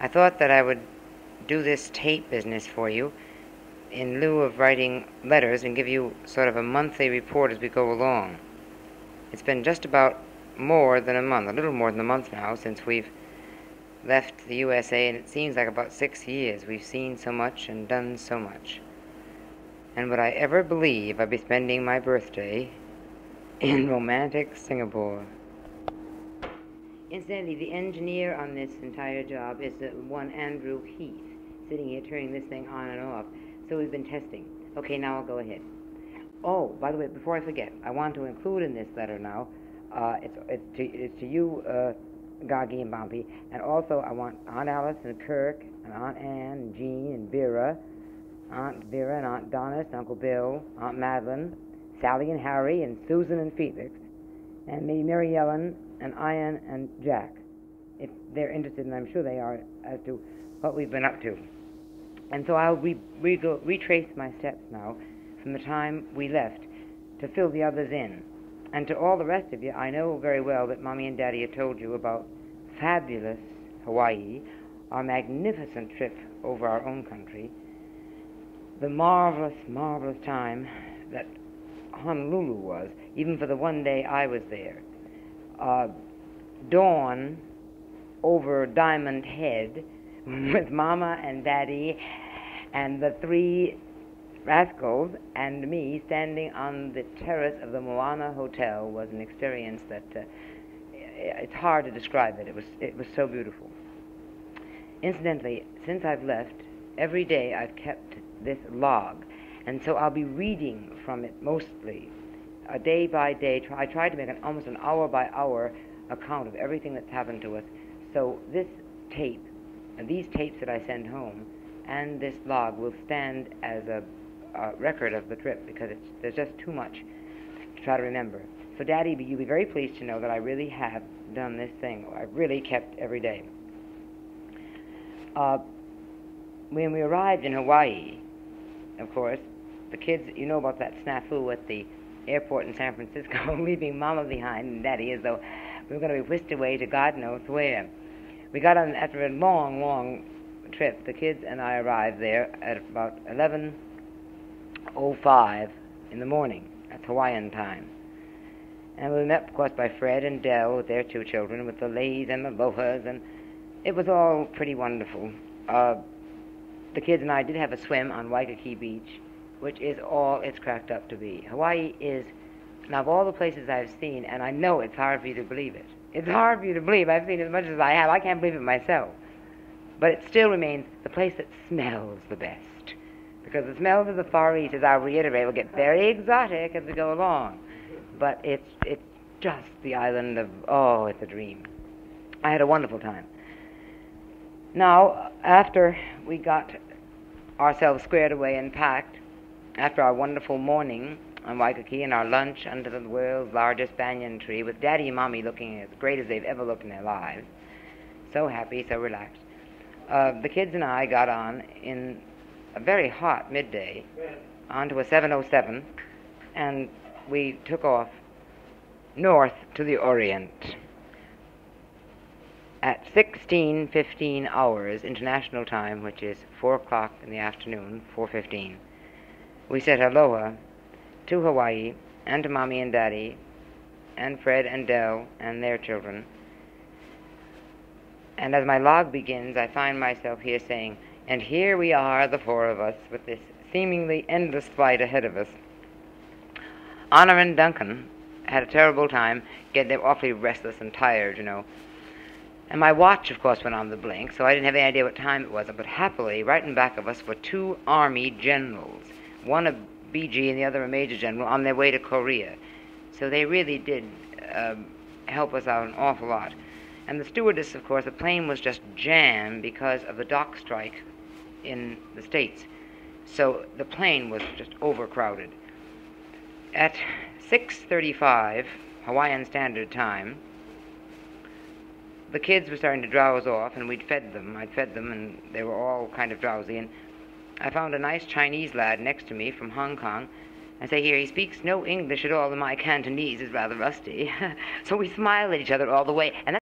I thought that I would do this tape business for you in lieu of writing letters and give you sort of a monthly report as we go along. It's been just about more than a month, a little more than a month now, since we've left the USA, and it seems like about 6 years. We've seen so much and done so much. And would I ever believe I'd be spending my birthday in romantic Singapore? Incidentally, the engineer on this entire job is the one Andrew Heath, sitting here turning this thing on and off. So we've been testing. Okay, now I'll go ahead. Oh, by the way, before I forget, I want to include in this letter now, it's to you, Gagi and Bumpy, and also I want Aunt Alice and Kirk, and Aunt Ann and Jean and Vera, Aunt Vera and Aunt Donis and Uncle Bill, Aunt Madeline, Sally and Harry, and Susan and Felix, and maybe Mary Ellen and Ian and Jack, if they're interested, and I'm sure they are, as to what we've been up to. And so I'll retrace my steps now from the time we left to fill the others in. And to all the rest of you, I know very well that Mommy and Daddy have told you about fabulous Hawaii, our magnificent trip over our own country, the marvelous, marvelous time that Honolulu was, even for the one day I was there. Dawn over Diamond Head with Mama and Daddy and the three rascals and me standing on the terrace of the Moana Hotel was an experience that it's hard to describe it. It was so beautiful. Incidentally, since I've left, every day I've kept this log, and so I'll be reading from it mostly, day by day. I tried to make almost an hour-by-hour account of everything that's happened to us. So this tape, these tapes that I send home, and this log will stand as a record of the trip, because there's just too much to try to remember. So, Daddy, you'll be very pleased to know that I really have done this thing. I've really kept every day. When we arrived in Hawaii, of course, the kids, you know about that snafu at the airport in San Francisco, leaving Mama behind and Daddy as though we were going to be whisked away to God knows where. We got on, after a long, long trip, the kids and I arrived there at about 11:05 in the morning. That's Hawaiian time. And we were met, of course, by Fred and Dell with their two children, with the Lays and the Lohas, and it was all pretty wonderful. The kids and I did have a swim on Waikiki Beach, which is all it's cracked up to be. Hawaii is, now of all the places I've seen, and I know it's hard for you to believe it. It's hard for you to believe. I've seen as much as I have. I can't believe it myself. But it still remains the place that smells the best. Because the smells of the Far East, as I'll reiterate, will get very exotic as we go along. But it's just the island of, oh, it's a dream. I had a wonderful time. Now, after we got ourselves squared away and packed, after our wonderful morning on Waikiki and our lunch under the world's largest banyan tree, with Daddy and Mommy looking as great as they've ever looked in their lives, so happy, so relaxed, the kids and I got on in a very hot midday onto a 707, and we took off north to the Orient. At 16:15 hours international time, which is 4 o'clock in the afternoon, 4:15, we said aloha to Hawaii and to Mommy and Daddy and Fred and Dell and their children. And as my log begins, I find myself here saying, and here we are, the four of us, with this seemingly endless flight ahead of us. Anna and Duncan had a terrible time. They were awfully restless and tired, you know. And my watch, of course, went on the blink, so I didn't have any idea what time it was. But happily, right in back of us were two Army generals, one a BG and the other a Major General, on their way to Korea. So they really did help us out an awful lot. And the stewardess, of course, the plane was just jammed because of the dock strike in the States. So the plane was just overcrowded. At 6:35 Hawaiian Standard Time, the kids were starting to drowse off, and I'd fed them, and they were all kind of drowsy, and I found a nice Chinese lad next to me from Hong Kong. I say, here, he speaks no English at all, and my Cantonese is rather rusty. So we smiled at each other all the way, and